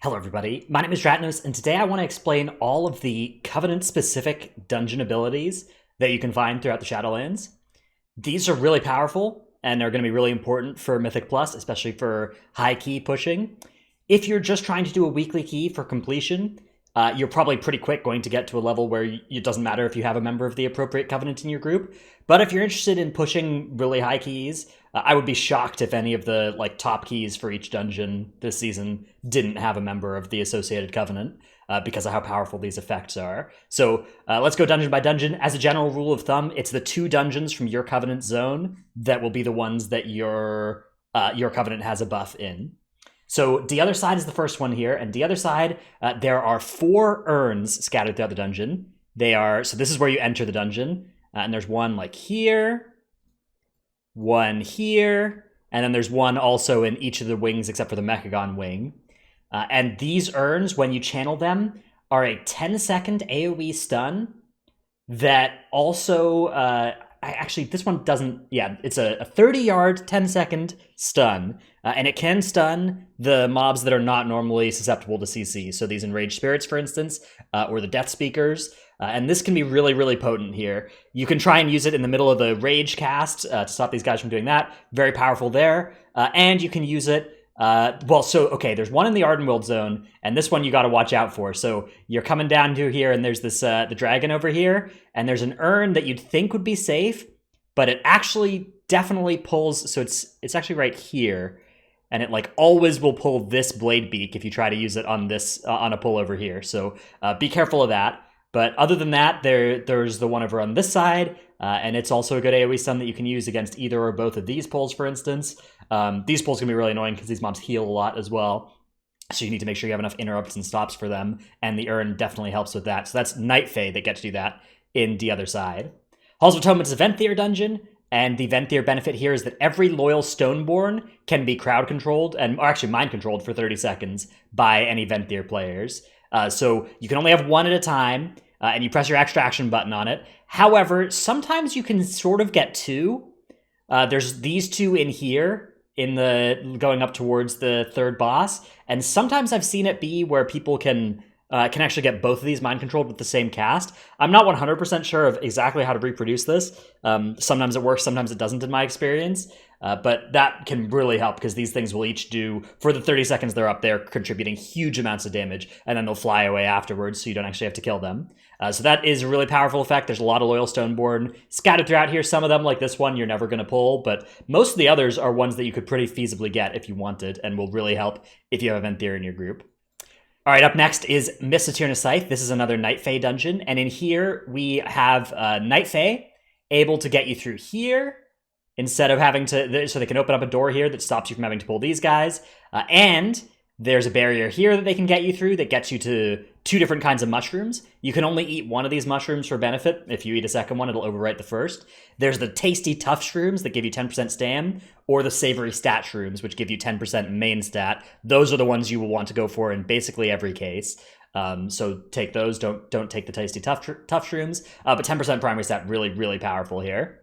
Hello everybody, my name is Dratnos, and today I want to explain all of the Covenant-specific dungeon abilities that you can find throughout the Shadowlands. These are really powerful, and they're going to be really important for Mythic Plus, especially for high key pushing. If you're just trying to do a weekly key for completion, you're probably pretty quick going to get to a level where it doesn't matter if you have a member of the appropriate Covenant in your group. But if you're interested in pushing really high keys, I would be shocked if any of the top keys for each dungeon this season didn't have a member of the associated Covenant, because of how powerful these effects are. So let's go dungeon by dungeon. As a general rule of thumb, it's the 2 dungeons from your Covenant zone that will be the ones that your Covenant has a buff in. So the other side is the first one here, and the other side, there are 4 urns scattered throughout the dungeon. So this is where you enter the dungeon, and there's one here, one here, and then there's one also in each of the wings except for the Mechagon wing. And these urns, when you channel them, are a 10-second AoE stun that also... actually, this one doesn't... Yeah, it's a 30-yard, 10-second stun. And it can stun the mobs that are not normally susceptible to CC. So these Enraged Spirits, for instance, or the Death Speakers. And this can be really, really potent here. You can try and use it in the middle of the Rage cast to stop these guys from doing that. Very powerful there. And you can use it... there's one in the Ardenweald zone, and this one you got to watch out for. So you're coming down to here, and there's this the dragon over here, and there's an urn that you'd think would be safe, but it actually definitely pulls. So it's actually right here, and it always will pull this blade beak if you try to use it on this on a pull over here. So be careful of that. But other than that, there's the one over on this side, and it's also a good AoE stun that you can use against either or both of these pulls, for instance. These pulls can be really annoying because these mobs heal a lot as well. So you need to make sure you have enough interrupts and stops for them, and the urn definitely helps with that. So that's Night Fae that get to do that in the other side. Halls of Atonement is a Ventier dungeon, and the Ventier benefit here is that every loyal Stoneborn can be crowd controlled, or actually mind controlled for 30 seconds by any Ventier players. So you can only have one at a time, and you press your extra action button on it. However, sometimes you can sort of get 2. There's these 2 in here, going up towards the 3rd boss, and sometimes I've seen it be where people can actually get both of these mind controlled with the same cast. I'm not 100% sure of exactly how to reproduce this. Sometimes it works, sometimes it doesn't in my experience. But that can really help because these things will each do, for the 30 seconds they're up there, contributing huge amounts of damage, and then they'll fly away afterwards, so you don't actually have to kill them. So that is a really powerful effect. There's a lot of loyal Stoneborn scattered throughout here. Some of them, like this one, you're never going to pull, but most of the others are ones that you could pretty feasibly get if you wanted, and will really help if you have a Ventier in your group. All right, up next is Miss Saturnus Scythe. This is another Night Fae dungeon, and in here we have Night Fae able to get you through here, instead of having to, so they can open up a door here that stops you from having to pull these guys. And there's a barrier here that they can get you through that gets you to 2 different kinds of mushrooms. You can only eat one of these mushrooms for benefit. If you eat a second one, it'll overwrite the first. There's the tasty tough shrooms that give you 10% stam, or the savory stat shrooms, which give you 10% main stat. Those are the ones you will want to go for in basically every case. So take those. Don't take the tasty tough shrooms. But 10% primary stat, really, really powerful here.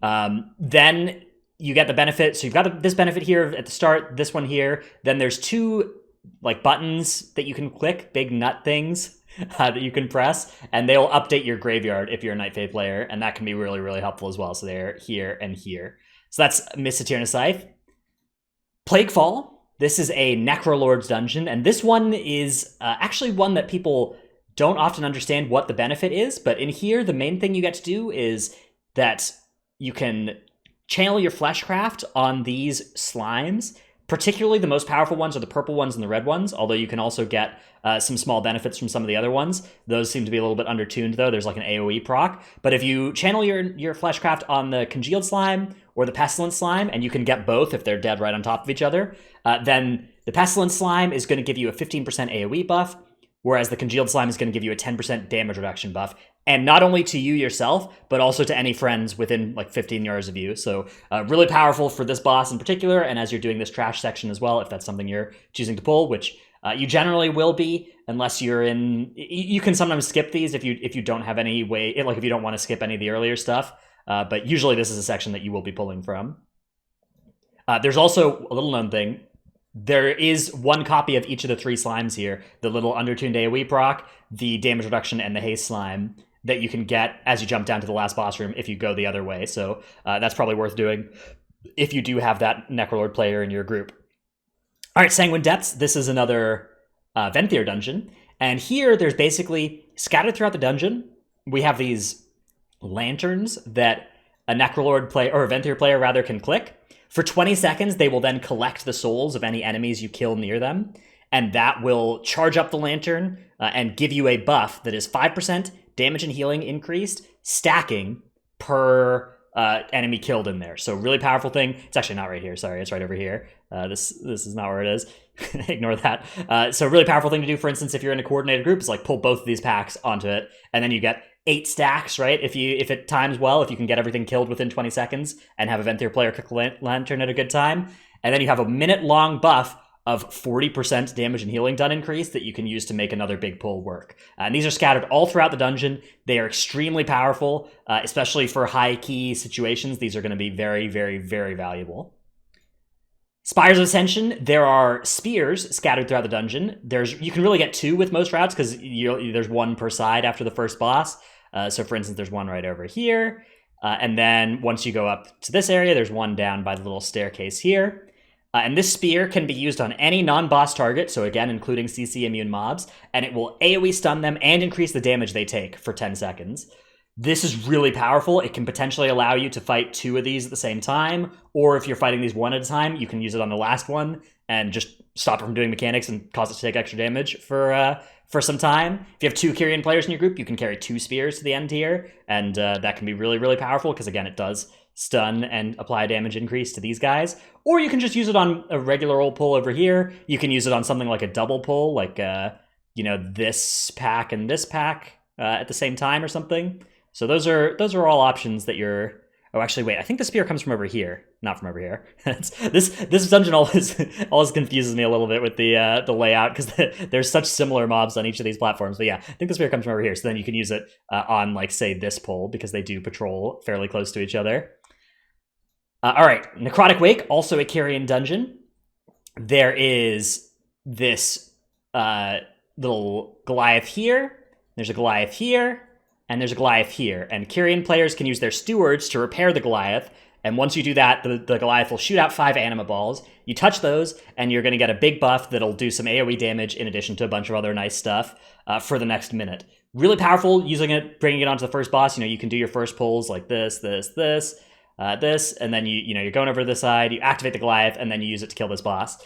Then you get the benefit. So you've got this benefit here at the start, this one here. Then there's 2 buttons that you can click, big nut things that you can press, and they'll update your graveyard if you're a Night Fae player, and that can be really, really helpful as well. So they're here and here. So that's Miss Saturnus Scythe. Plaguefall. This is a Necrolord's dungeon, and this one is actually one that people don't often understand what the benefit is, but in here, the main thing you get to do is that you can channel your fleshcraft on these slimes. Particularly the most powerful ones are the purple ones and the red ones, although you can also get some small benefits from some of the other ones. Those seem to be a little bit undertuned, though. There's an AoE proc. But if you channel your fleshcraft on the congealed slime or the pestilent slime, and you can get both if they're dead right on top of each other, then the pestilent slime is going to give you a 15% AoE buff, whereas the congealed slime is going to give you a 10% damage reduction buff. And not only to you yourself, but also to any friends within 15 yards of you. So really powerful for this boss in particular, and as you're doing this trash section as well, if that's something you're choosing to pull, which you generally will be, unless you're in... You can sometimes skip these if you don't have any way... if you don't want to skip any of the earlier stuff. But usually this is a section that you will be pulling from. There's also a little known thing. there is one copy of each of the 3 slimes here, the little undertuned AoE proc, the damage reduction, and the haste slime that you can get as you jump down to the last boss room if you go the other way. So that's probably worth doing if you do have that Necrolord player in your group. All right, Sanguine Depths. This is another Ventier dungeon. And here there's basically, scattered throughout the dungeon, we have these lanterns that a Necrolord player, or a Ventier player rather, can click. For 20 seconds, they will then collect the souls of any enemies you kill near them, and that will charge up the lantern and give you a buff that is 5% damage and healing increased, stacking per enemy killed in there. So really powerful thing. It's actually not right here. Sorry, it's right over here. This is not where it is. Ignore that. So really powerful thing to do, for instance, if you're in a coordinated group, is like pull both of these packs onto it, and then you get 8 stacks, right? If it times well, if you can get everything killed within 20 seconds and have a Ventier player click lantern at a good time, and then you have a minute-long buff of 40% damage and healing done increase that you can use to make another big pull work. And these are scattered all throughout the dungeon. They are extremely powerful, especially for high-key situations. These are going to be very, very, very valuable. Spires of Ascension, there are spears scattered throughout the dungeon. You can really get 2 with most routes because there's 1 per side after the first boss. So for instance, there's 1 right over here. And then once you go up to this area, there's 1 down by the little staircase here. And this spear can be used on any non-boss target, so again, including CC immune mobs, and it will AoE stun them and increase the damage they take for 10 seconds. This is really powerful. It can potentially allow you to fight 2 of these at the same time, or if you're fighting these 1 at a time, you can use it on the last one and just stop it from doing mechanics and cause it to take extra damage for some time. If you have 2 Carrion players in your group, you can carry 2 spears to the end here, and that can be really, really powerful because, again, it does stun and apply damage increase to these guys. Or you can just use it on a regular old pull over here. You can use it on something like a double pull, like this pack and this pack at the same time or something. So those are all options that you're... Oh, actually, wait. I think the spear comes from over here, not from over here. This dungeon always confuses me a little bit with the layout because there's such similar mobs on each of these platforms. But yeah, I think the spear comes from over here. So then you can use it on, like, say, this pole because they do patrol fairly close to each other. All right, Necrotic Wake, also a Carrion dungeon. There is this little Goliath here. There's a Goliath here. And there's a Goliath here, and Carrion players can use their stewards to repair the Goliath, and once you do that, the Goliath will shoot out 5 anima balls. You touch those, and you're going to get a big buff that'll do some AoE damage in addition to a bunch of other nice stuff for the next minute. Really powerful, bringing it onto the first boss. You can do your first pulls like this, and then you're going over to the side, you activate the Goliath, and then you use it to kill this boss.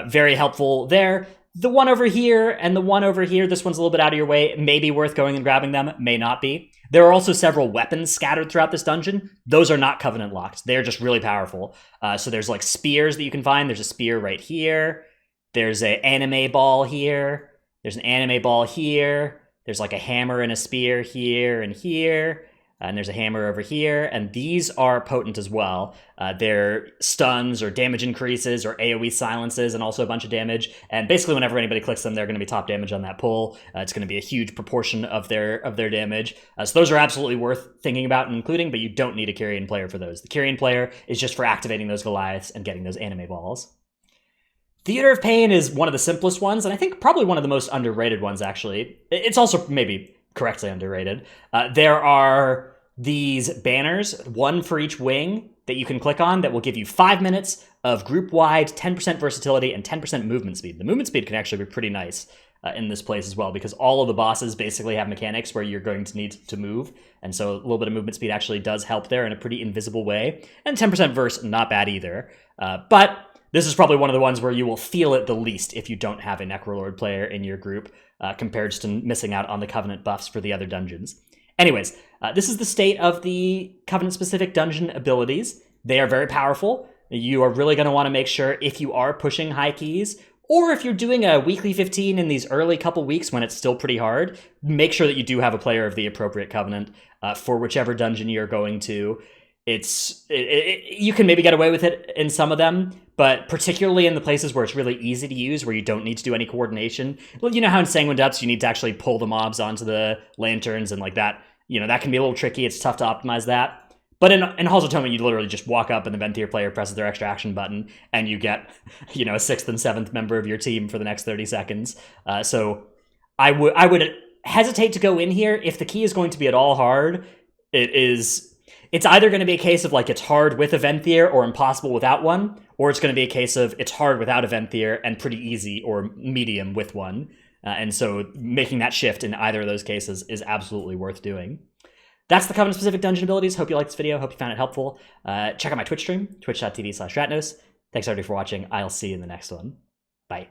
Very helpful there. The one over here and the one over here, this one's a little bit out of your way. It may be worth going and grabbing them, may not be. There are also several weapons scattered throughout this dungeon. Those are not Covenant locked. They're just really powerful. So there's like spears that you can find. There's a spear right here. There's an anime ball here. There's an anime ball here. There's like a hammer and a spear here and here. And there's a hammer over here, and these are potent as well. They're stuns or damage increases or AoE silences and also a bunch of damage. And basically whenever anybody clicks them, they're going to be top damage on that pull. It's going to be a huge proportion of their damage. So those are absolutely worth thinking about and including, but you don't need a Carrion player for those. The Carrion player is just for activating those Goliaths and getting those anime balls. Theater of Pain is one of the simplest ones, and I think probably one of the most underrated ones, actually. It's also maybe correctly underrated. There are these banners, 1 for each wing, that you can click on that will give you 5 minutes of group-wide 10% versatility and 10% movement speed. The movement speed can actually be pretty nice in this place as well, because all of the bosses basically have mechanics where you're going to need to move, and so a little bit of movement speed actually does help there in a pretty invisible way. And 10% verse, not bad either. But this is probably one of the ones where you will feel it the least if you don't have a Necrolord player in your group, compared to missing out on the Covenant buffs for the other dungeons. Anyways, this is the state of the Covenant-specific dungeon abilities. They are very powerful. You are really going to want to make sure, if you are pushing high keys, or if you're doing a weekly 15 in these early couple weeks when it's still pretty hard, make sure that you do have a player of the appropriate Covenant for whichever dungeon you're going to. You can maybe get away with it in some of them, but particularly in the places where it's really easy to use, where you don't need to do any coordination. Well, you know how in Sanguine Depths you need to actually pull the mobs onto the lanterns and like that. That can be a little tricky. It's tough to optimize that. But in Halls of Atonement, you literally just walk up and the Ventier player presses their extra action button, and you get, a 6th and 7th member of your team for the next 30 seconds. So I would hesitate to go in here. If the key is going to be at all hard, it's either going to be a case of like it's hard with a Ventier or impossible without one, or it's going to be a case of it's hard without a Ventier and pretty easy or medium with one. And so making that shift in either of those cases is absolutely worth doing. That's the Covenant-specific dungeon abilities. Hope you liked this video. Hope you found it helpful. Check out my Twitch stream, twitch.tv/Ratnos. Thanks everybody for watching. I'll see you in the next one. Bye.